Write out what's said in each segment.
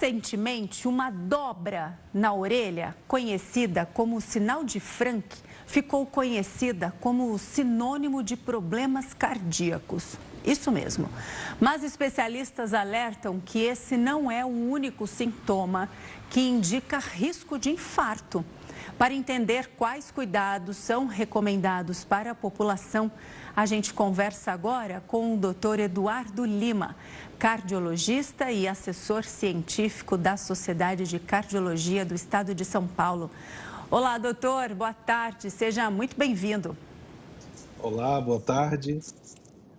Recentemente, uma dobra na orelha, conhecida como sinal de Frank, ficou conhecida como sinônimo de problemas cardíacos. Isso mesmo. Mas especialistas alertam que esse não é o único sintoma que indica risco de infarto. Para entender quais cuidados são recomendados para a população, a gente conversa agora com o Dr. Eduardo Lima, cardiologista e assessor científico da Sociedade de Cardiologia do Estado de São Paulo. Olá, doutor, boa tarde, seja muito bem-vindo. Olá, boa tarde.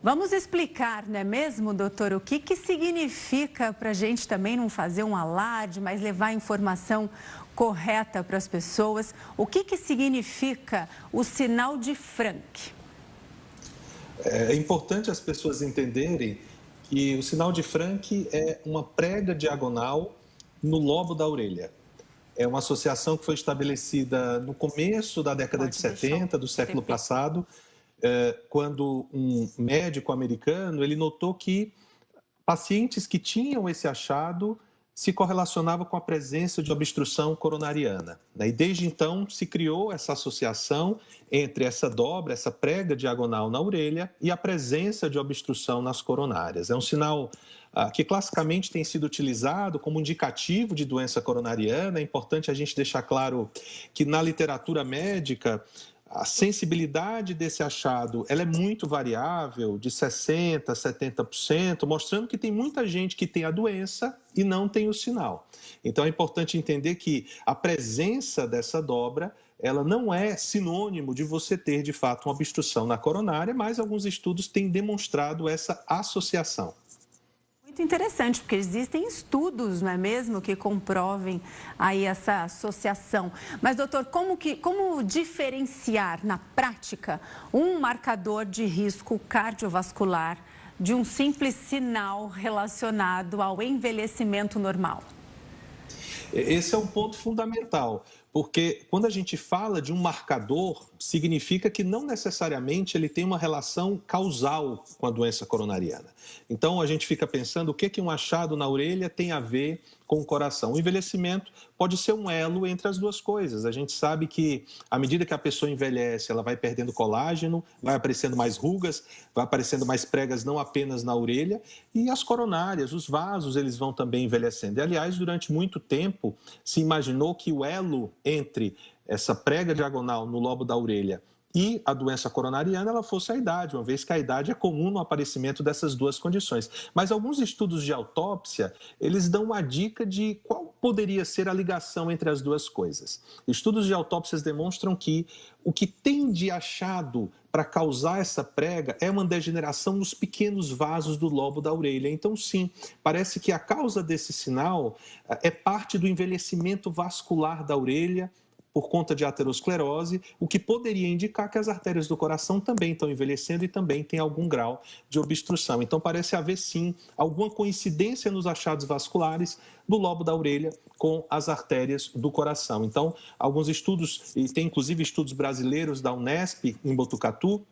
Vamos explicar, não é mesmo, doutor, o que significa para a gente também não fazer um alarde, mas levar a informação correta para as pessoas. O que significa o sinal de Frank? É importante as pessoas entenderem que o sinal de Frank é uma prega diagonal no lobo da orelha. É uma associação que foi estabelecida no começo da década de 70 do século passado, quando um médico americano ele notou que pacientes que tinham esse achado se correlacionavam com a presença de obstrução coronariana. E desde então se criou essa associação entre essa dobra, essa prega diagonal na orelha e a presença de obstrução nas coronárias. É um sinal que classicamente tem sido utilizado como indicativo de doença coronariana. É importante a gente deixar claro que na literatura médica a sensibilidade desse achado ela é muito variável, de 60% a 70%, mostrando que tem muita gente que tem a doença e não tem o sinal. Então é importante entender que a presença dessa dobra ela não é sinônimo de você ter, de fato, uma obstrução na coronária, mas alguns estudos têm demonstrado essa associação. Muito interessante, porque existem estudos, não é mesmo, que comprovem aí essa associação. Mas, doutor, como diferenciar na prática um marcador de risco cardiovascular de um simples sinal relacionado ao envelhecimento normal? Esse é um ponto fundamental, porque quando a gente fala de um marcador, significa que não necessariamente ele tem uma relação causal com a doença coronariana. Então a gente fica pensando o que um achado na orelha tem a ver com o coração. O envelhecimento pode ser um elo entre as duas coisas. A gente sabe que à medida que a pessoa envelhece, ela vai perdendo colágeno, vai aparecendo mais rugas, vai aparecendo mais pregas não apenas na orelha, e as coronárias, os vasos, eles vão também envelhecendo. E, aliás, durante muito tempo se imaginou que o elo entre essa prega diagonal no lobo da orelha e a doença coronariana ela fosse a idade, uma vez que a idade é comum no aparecimento dessas duas condições. Mas alguns estudos de autópsia, eles dão uma dica de qual poderia ser a ligação entre as duas coisas. Estudos de autópsias demonstram que o que tem de achado para causar essa prega é uma degeneração nos pequenos vasos do lobo da orelha. Então, sim, parece que a causa desse sinal é parte do envelhecimento vascular da orelha, por conta de aterosclerose, o que poderia indicar que as artérias do coração também estão envelhecendo e também tem algum grau de obstrução. Então, parece haver, sim, alguma coincidência nos achados vasculares do lobo da orelha com as artérias do coração. Então, alguns estudos, e tem inclusive estudos brasileiros da Unesp, em Botucatu,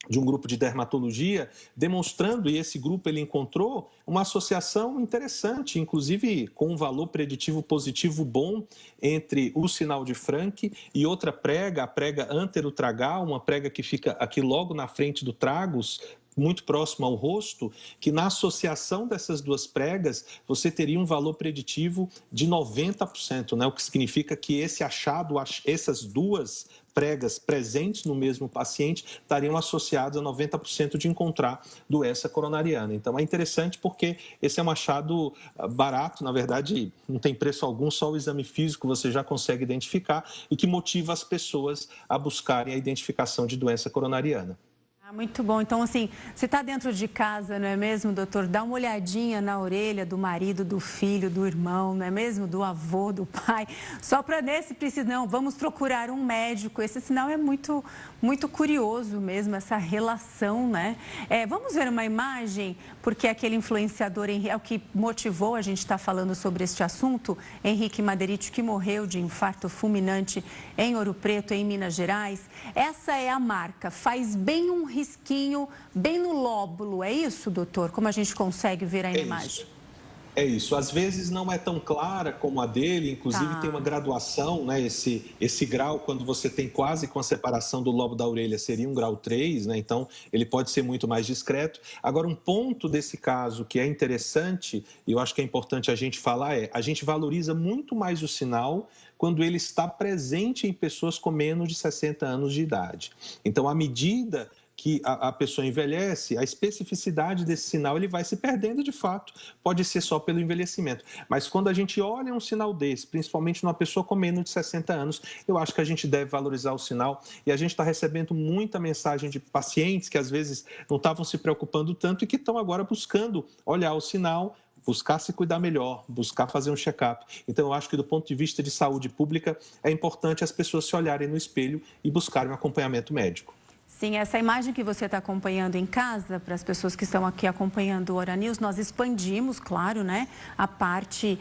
de um grupo de dermatologia, demonstrando, e esse grupo ele encontrou uma associação interessante, inclusive com um valor preditivo positivo bom entre o sinal de Frank e outra prega, a prega anterotragal, uma prega que fica aqui logo na frente do tragus, muito próximo ao rosto, que na associação dessas duas pregas, você teria um valor preditivo de 90%, né? O que significa que esse achado, essas duas pregas presentes no mesmo paciente estariam associadas a 90% de encontrar doença coronariana. Então é interessante porque esse é um achado barato, na verdade não tem preço algum, só o exame físico você já consegue identificar e que motiva as pessoas a buscarem a identificação de doença coronariana. Muito bom. Então, assim, se está dentro de casa, não é mesmo, doutor? Dá uma olhadinha na orelha do marido, do filho, do irmão, não é mesmo? Do avô, do pai. Só para nesse preciso, não, vamos procurar um médico. Esse sinal é muito curioso mesmo, essa relação, né? Vamos ver uma imagem, porque aquele influenciador, é o que motivou a gente estar falando sobre este assunto, Henrique Maderiti, que morreu de infarto fulminante em Ouro Preto, em Minas Gerais. Essa é a marca, faz bem um risquinho bem no lóbulo, é isso, doutor? Como a gente consegue ver aí na imagem? É isso, às vezes não é tão clara como a dele, inclusive tem uma Tá. graduação, né? Esse grau, quando você tem quase com a separação do lobo da orelha, seria um grau 3, né? Então ele pode ser muito mais discreto. Agora, um ponto desse caso que é interessante, e eu acho que é importante a gente falar, a gente valoriza muito mais o sinal quando ele está presente em pessoas com menos de 60 anos de idade. Então, à medida que a pessoa envelhece, a especificidade desse sinal ele vai se perdendo de fato. Pode ser só pelo envelhecimento. Mas quando a gente olha um sinal desse, principalmente numa pessoa com menos de 60 anos, eu acho que a gente deve valorizar o sinal. E a gente está recebendo muita mensagem de pacientes que às vezes não estavam se preocupando tanto e que estão agora buscando olhar o sinal, buscar se cuidar melhor, buscar fazer um check-up. Então, eu acho que do ponto de vista de saúde pública, é importante as pessoas se olharem no espelho e buscarem um acompanhamento médico. Sim, essa imagem que você está acompanhando em casa, para as pessoas que estão aqui acompanhando o Hora News, nós expandimos, claro, né, a parte,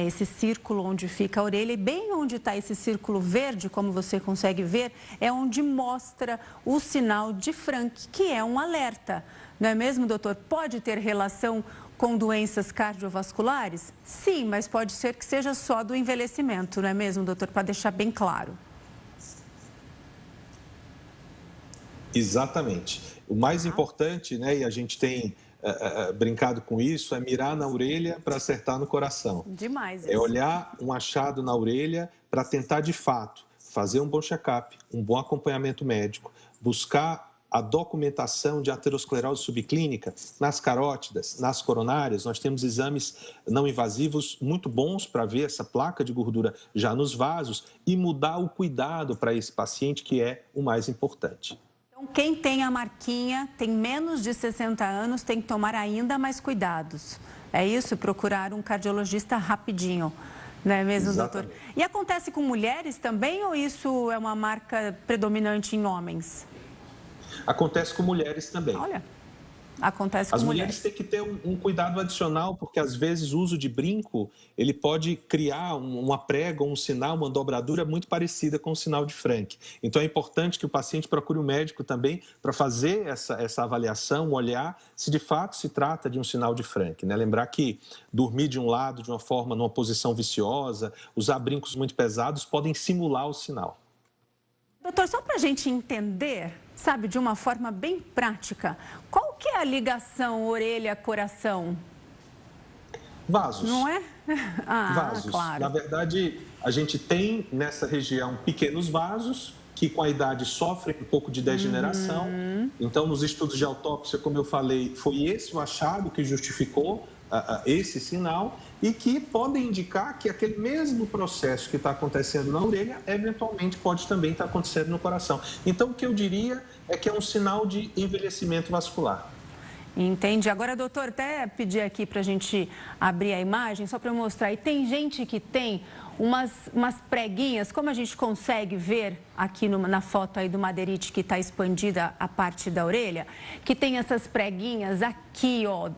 esse círculo onde fica a orelha, e bem onde está esse círculo verde, como você consegue ver, é onde mostra o sinal de Frank, que é um alerta. Não é mesmo, doutor? Pode ter relação com doenças cardiovasculares? Sim, mas pode ser que seja só do envelhecimento, não é mesmo, doutor? Para deixar bem claro. Exatamente. O mais importante, né, e a gente tem brincado com isso, é mirar na orelha para acertar no coração. Demais É isso. olhar um achado na orelha para tentar, de fato, fazer um bom check-up, um bom acompanhamento médico, buscar a documentação de aterosclerose subclínica nas carótidas, nas coronárias. Nós temos exames não invasivos muito bons para ver essa placa de gordura já nos vasos e mudar o cuidado para esse paciente, que é o mais importante. Então, quem tem a marquinha, tem menos de 60 anos, tem que tomar ainda mais cuidados. É isso? Procurar um cardiologista rapidinho. Não é mesmo, Exatamente. doutor? E acontece com mulheres também ou isso é uma marca predominante em homens? Acontece com mulheres também. Olha, acontece As com mulheres mulheres. têm que ter um cuidado adicional, porque às vezes o uso de brinco, ele pode criar uma prega, um sinal, uma dobradura muito parecida com o sinal de Frank. Então é importante que o paciente procure um médico também para fazer essa avaliação, olhar se de fato se trata de um sinal de Frank, né? Lembrar que dormir de um lado de uma forma, numa posição viciosa, usar brincos muito pesados podem simular o sinal. Doutor, só para a gente entender, sabe, de uma forma bem prática, qual que é a ligação orelha-coração? Vasos. Não é? Ah, Vasos. claro. Na verdade, a gente tem nessa região pequenos vasos que com a idade sofrem um pouco de degeneração. Então, nos estudos de autópsia, como eu falei, foi esse o achado que justificou esse sinal e que podem indicar que aquele mesmo processo que está acontecendo na orelha, eventualmente pode também estar acontecendo no coração. Então, o que eu diria é que é um sinal de envelhecimento vascular. Entendi. Agora, doutor, até pedir aqui para a gente abrir a imagem, só para eu mostrar. E tem gente que tem umas preguinhas, como a gente consegue ver aqui na foto aí do Madeirite, que está expandida a parte da orelha, que tem essas preguinhas aqui, ó,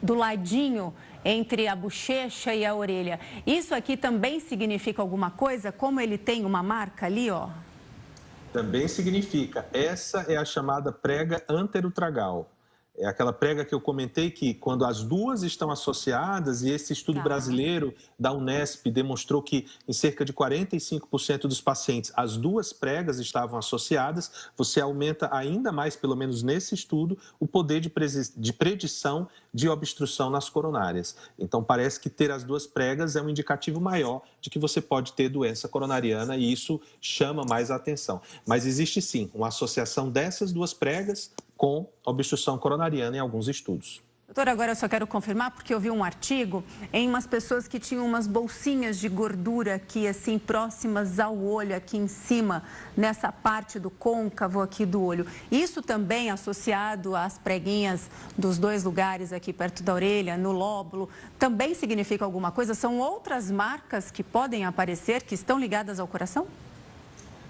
do ladinho entre a bochecha e a orelha. Isso aqui também significa alguma coisa? Como ele tem uma marca ali, ó? Também significa. Essa é a chamada prega anterotragal. É aquela prega que eu comentei que quando as duas estão associadas, e esse estudo brasileiro da Unesp demonstrou que em cerca de 45% dos pacientes as duas pregas estavam associadas, você aumenta ainda mais, pelo menos nesse estudo, o poder de predição de obstrução nas coronárias. Então parece que ter as duas pregas é um indicativo maior de que você pode ter doença coronariana e isso chama mais a atenção. Mas existe sim uma associação dessas duas pregas com obstrução coronariana em alguns estudos. Doutor, agora eu só quero confirmar, porque eu vi um artigo em umas pessoas que tinham umas bolsinhas de gordura aqui, assim, próximas ao olho, aqui em cima, nessa parte do côncavo aqui do olho. Isso também associado às preguinhas dos dois lugares aqui perto da orelha, no lóbulo, também significa alguma coisa? São outras marcas que podem aparecer, que estão ligadas ao coração?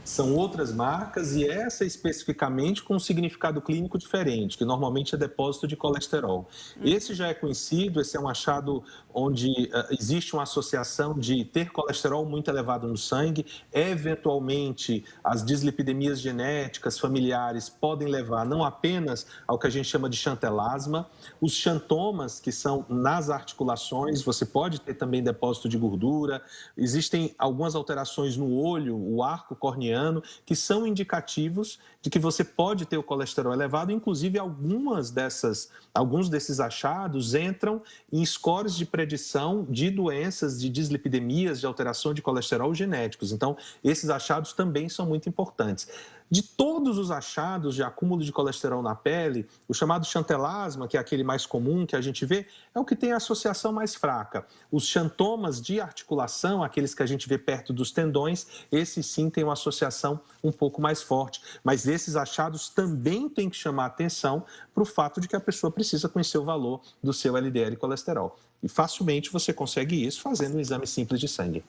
São outras marcas e essa especificamente com um significado clínico diferente, que normalmente é depósito de colesterol. Esse já é conhecido, esse é um achado onde existe uma associação de ter colesterol muito elevado no sangue. Eventualmente, as dislipidemias genéticas familiares podem levar não apenas ao que a gente chama de chantelasma, os xantomas, que são nas articulações, você pode ter também depósito de gordura, existem algumas alterações no olho, o arco corneano, que são indicativos de que você pode ter o colesterol elevado. Inclusive, alguns desses achados entram em scores de predição de doenças, de dislipidemias, de alteração de colesterol genéticos. Então, esses achados também são muito importantes. De todos os achados de acúmulo de colesterol na pele, o chamado chantelasma, que é aquele mais comum que a gente vê, é o que tem a associação mais fraca. Os xantomas de articulação, aqueles que a gente vê perto dos tendões, esses sim têm uma associação um pouco mais forte. Mas esses achados também têm que chamar atenção para o fato de que a pessoa precisa conhecer o valor do seu LDL colesterol. E facilmente você consegue isso fazendo um exame simples de sangue.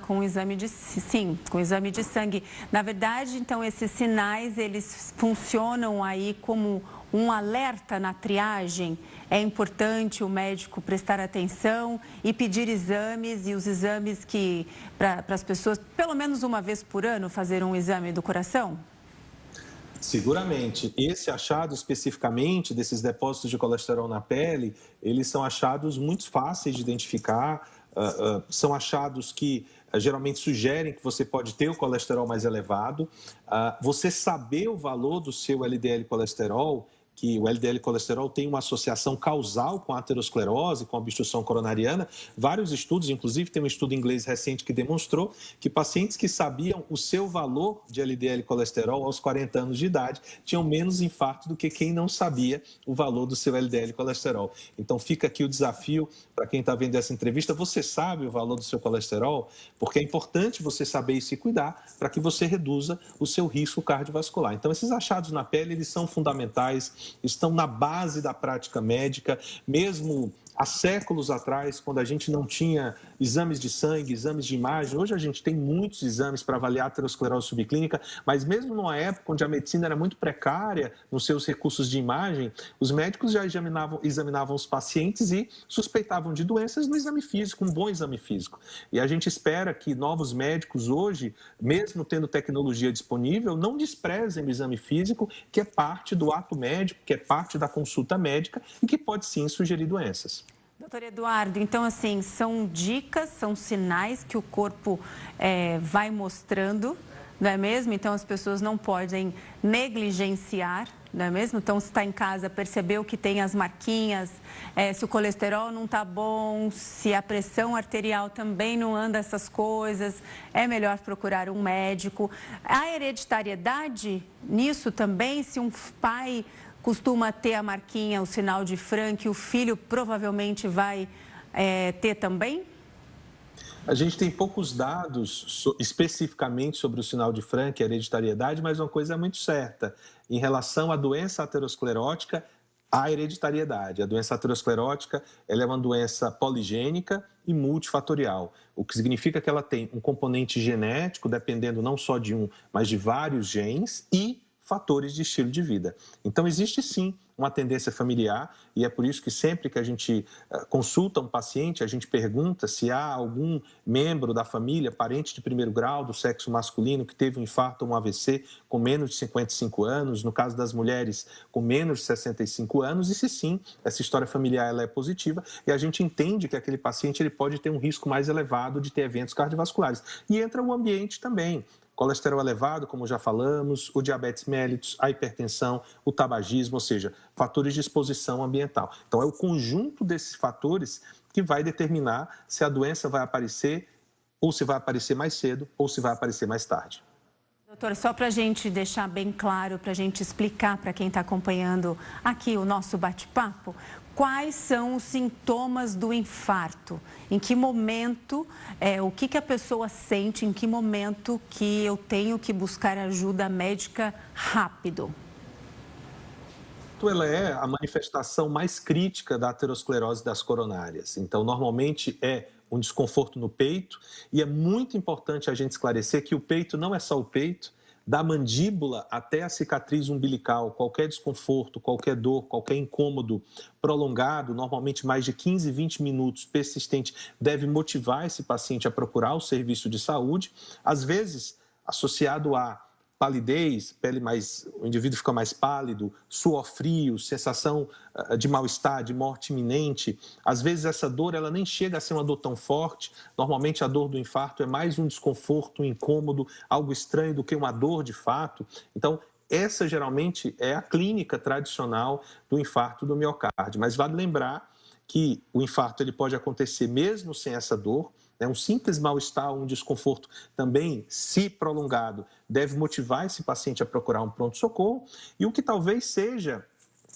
Com o exame com o exame de sangue. Na verdade, então, esses sinais, eles funcionam aí como um alerta na triagem. É importante o médico prestar atenção e pedir exames, e os exames que, para as pessoas, pelo menos uma vez por ano, fazer um exame do coração? Seguramente. Esse achado especificamente desses depósitos de colesterol na pele, eles são achados muito fáceis de identificar, são achados que geralmente sugerem que você pode ter o colesterol mais elevado. Você saber o valor do seu LDL colesterol, que o LDL colesterol tem uma associação causal com a aterosclerose, com a obstrução coronariana. Vários estudos, inclusive tem um estudo inglês recente que demonstrou que pacientes que sabiam o seu valor de LDL colesterol aos 40 anos de idade tinham menos infarto do que quem não sabia o valor do seu LDL colesterol. Então fica aqui o desafio para quem está vendo essa entrevista. Você sabe o valor do seu colesterol? Porque é importante você saber e se cuidar para que você reduza o seu risco cardiovascular. Então esses achados na pele, eles são fundamentais, estão na base da prática médica, mesmo há séculos atrás, quando a gente não tinha exames de sangue, exames de imagem. Hoje a gente tem muitos exames para avaliar a aterosclerose subclínica, mas mesmo numa época onde a medicina era muito precária nos seus recursos de imagem, os médicos já examinavam os pacientes e suspeitavam de doenças no exame físico, um bom exame físico. E a gente espera que novos médicos hoje, mesmo tendo tecnologia disponível, não desprezem o exame físico, que é parte do ato médico, que é parte da consulta médica e que pode sim sugerir doenças. Doutor Eduardo, então assim, são dicas, são sinais que o corpo vai mostrando, não é mesmo? Então as pessoas não podem negligenciar, não é mesmo? Então se está em casa, percebeu que tem as marquinhas, se o colesterol não está bom, se a pressão arterial também não anda essas coisas, é melhor procurar um médico. A hereditariedade nisso também, se um pai costuma ter a marquinha, o sinal de Frank, o filho provavelmente vai ter também? A gente tem poucos dados especificamente sobre o sinal de Frank, a hereditariedade, mas uma coisa é muito certa. Em relação à doença aterosclerótica, há hereditariedade. A doença aterosclerótica ela é uma doença poligênica e multifatorial, o que significa que ela tem um componente genético, dependendo não só de um, mas de vários genes e fatores de estilo de vida. Então, existe sim uma tendência familiar e é por isso que sempre que a gente consulta um paciente, a gente pergunta se há algum membro da família, parente de primeiro grau, do sexo masculino, que teve um infarto ou um AVC com menos de 55 anos, no caso das mulheres com menos de 65 anos, e se sim, essa história familiar ela é positiva e a gente entende que aquele paciente ele pode ter um risco mais elevado de ter eventos cardiovasculares. E entra o ambiente também. Colesterol elevado, como já falamos, o diabetes mellitus, a hipertensão, o tabagismo, ou seja, fatores de exposição ambiental. Então, é o conjunto desses fatores que vai determinar se a doença vai aparecer, ou se vai aparecer mais cedo, ou se vai aparecer mais tarde. Doutor, só para a gente deixar bem claro, para a gente explicar para quem está acompanhando aqui o nosso bate-papo, quais são os sintomas do infarto? Em que momento, o que a pessoa sente, em que momento que eu tenho que buscar ajuda médica rápido? Ela é a manifestação mais crítica da aterosclerose das coronárias. Então, normalmente é um desconforto no peito, e é muito importante a gente esclarecer que o peito não é só o peito, da mandíbula até a cicatriz umbilical, qualquer desconforto, qualquer dor, qualquer incômodo prolongado, normalmente mais de 15, 20 minutos, persistente, deve motivar esse paciente a procurar o serviço de saúde, às vezes associado a palidez, o indivíduo fica mais pálido, suor frio, sensação de mal-estar, de morte iminente. Às vezes essa dor ela nem chega a ser uma dor tão forte. Normalmente a dor do infarto é mais um desconforto, um incômodo, algo estranho do que uma dor de fato. Então, essa geralmente é a clínica tradicional do infarto do miocárdio. Mas vale lembrar que o infarto ele pode acontecer mesmo sem essa dor. Um simples mal-estar, um desconforto também, se prolongado, deve motivar esse paciente a procurar um pronto-socorro. E o que talvez seja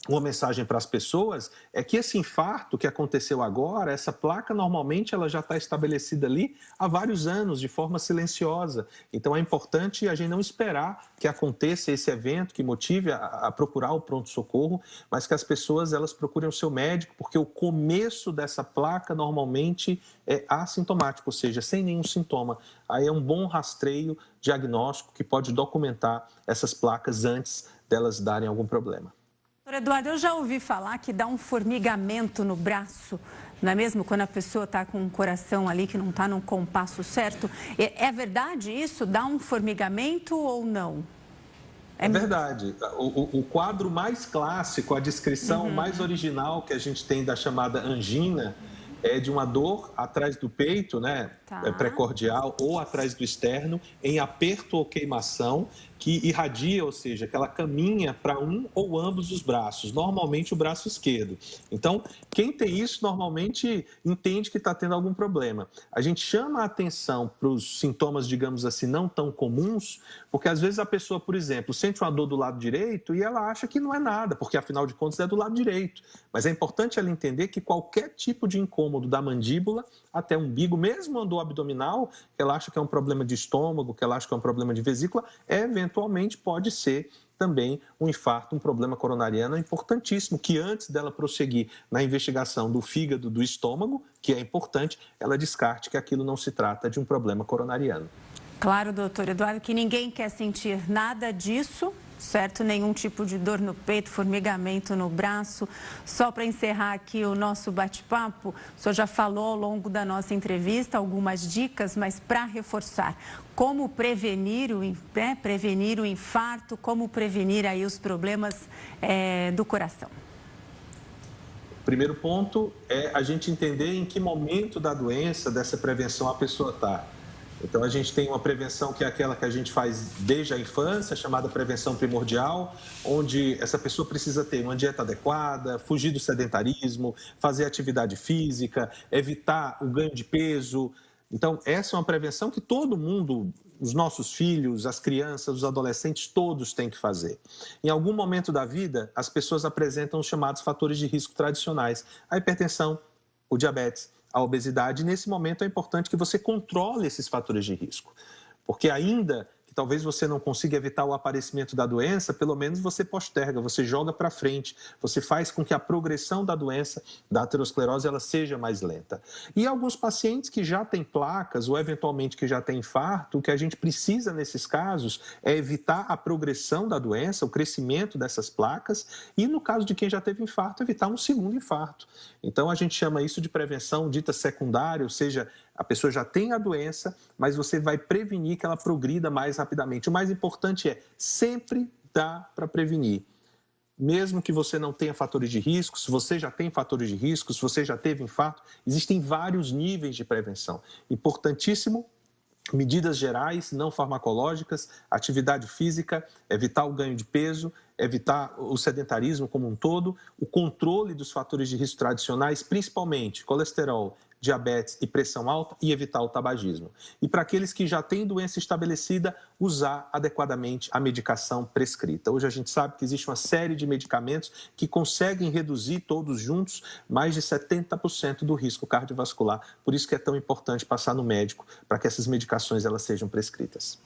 uma mensagem para as pessoas é que esse infarto que aconteceu agora, essa placa normalmente ela já está estabelecida ali há vários anos, de forma silenciosa. Então é importante a gente não esperar que aconteça esse evento que motive a procurar o pronto-socorro, mas que as pessoas elas procurem o seu médico, porque o começo dessa placa normalmente é assintomático, ou seja, sem nenhum sintoma. Aí é um bom rastreio diagnóstico que pode documentar essas placas antes delas darem algum problema. Doutor Eduardo, eu já ouvi falar que dá um formigamento no braço, não é mesmo? Quando a pessoa está com o coração ali que não está num compasso certo. É verdade isso? Dá um formigamento ou não? É verdade. O quadro mais clássico, a descrição mais original que a gente tem da chamada angina é de uma dor atrás do peito, né, precordial ou atrás do externo, em aperto ou queimação, que irradia, ou seja, que ela caminha para um ou ambos os braços, normalmente o braço esquerdo. Então, quem tem isso normalmente entende que está tendo algum problema. A gente chama a atenção para os sintomas, digamos assim, não tão comuns, porque às vezes a pessoa, por exemplo, sente uma dor do lado direito e ela acha que não é nada, porque afinal de contas é do lado direito. Mas é importante ela entender que qualquer tipo de incômodo da mandíbula até o umbigo, mesmo a dor abdominal, que ela acha que é um problema de estômago, que ela acha que é um problema de vesícula, eventualmente pode ser também um infarto, um problema coronariano importantíssimo, que antes dela prosseguir na investigação do fígado, do estômago, que é importante, ela descarte que aquilo não se trata de um problema coronariano. Claro, doutor Eduardo, que ninguém quer sentir nada disso, certo? Nenhum tipo de dor no peito, formigamento no braço. Só para encerrar aqui o nosso bate-papo, o senhor já falou ao longo da nossa entrevista algumas dicas, mas para reforçar, como prevenir o infarto, como prevenir aí os problemas do coração? O primeiro ponto é a gente entender em que momento da doença, dessa prevenção, a pessoa está. Então, a gente tem uma prevenção que é aquela que a gente faz desde a infância, chamada prevenção primordial, onde essa pessoa precisa ter uma dieta adequada, fugir do sedentarismo, fazer atividade física, evitar o ganho de peso. Então, essa é uma prevenção que todo mundo, os nossos filhos, as crianças, os adolescentes, todos têm que fazer. Em algum momento da vida, as pessoas apresentam os chamados fatores de risco tradicionais, a hipertensão, o diabetes, a obesidade. Nesse momento é importante que você controle esses fatores de risco, porque ainda que talvez você não consiga evitar o aparecimento da doença, pelo menos você posterga, você joga para frente, você faz com que a progressão da doença, da aterosclerose, ela seja mais lenta. E alguns pacientes que já têm placas ou eventualmente que já têm infarto, o que a gente precisa nesses casos é evitar a progressão da doença, o crescimento dessas placas e, no caso de quem já teve infarto, evitar um segundo infarto. Então, a gente chama isso de prevenção dita secundária, ou seja, a pessoa já tem a doença, mas você vai prevenir que ela progrida mais rapidamente. O mais importante é, sempre dá para prevenir. Mesmo que você não tenha fatores de risco, se você já tem fatores de risco, se você já teve infarto, existem vários níveis de prevenção. Importantíssimo, medidas gerais, não farmacológicas, atividade física, evitar o ganho de peso, evitar o sedentarismo como um todo, o controle dos fatores de risco tradicionais, principalmente colesterol, diabetes e pressão alta, e evitar o tabagismo. E para aqueles que já têm doença estabelecida, usar adequadamente a medicação prescrita. Hoje a gente sabe que existe uma série de medicamentos que conseguem reduzir todos juntos mais de 70% do risco cardiovascular. Por isso que é tão importante passar no médico para que essas medicações elas sejam prescritas.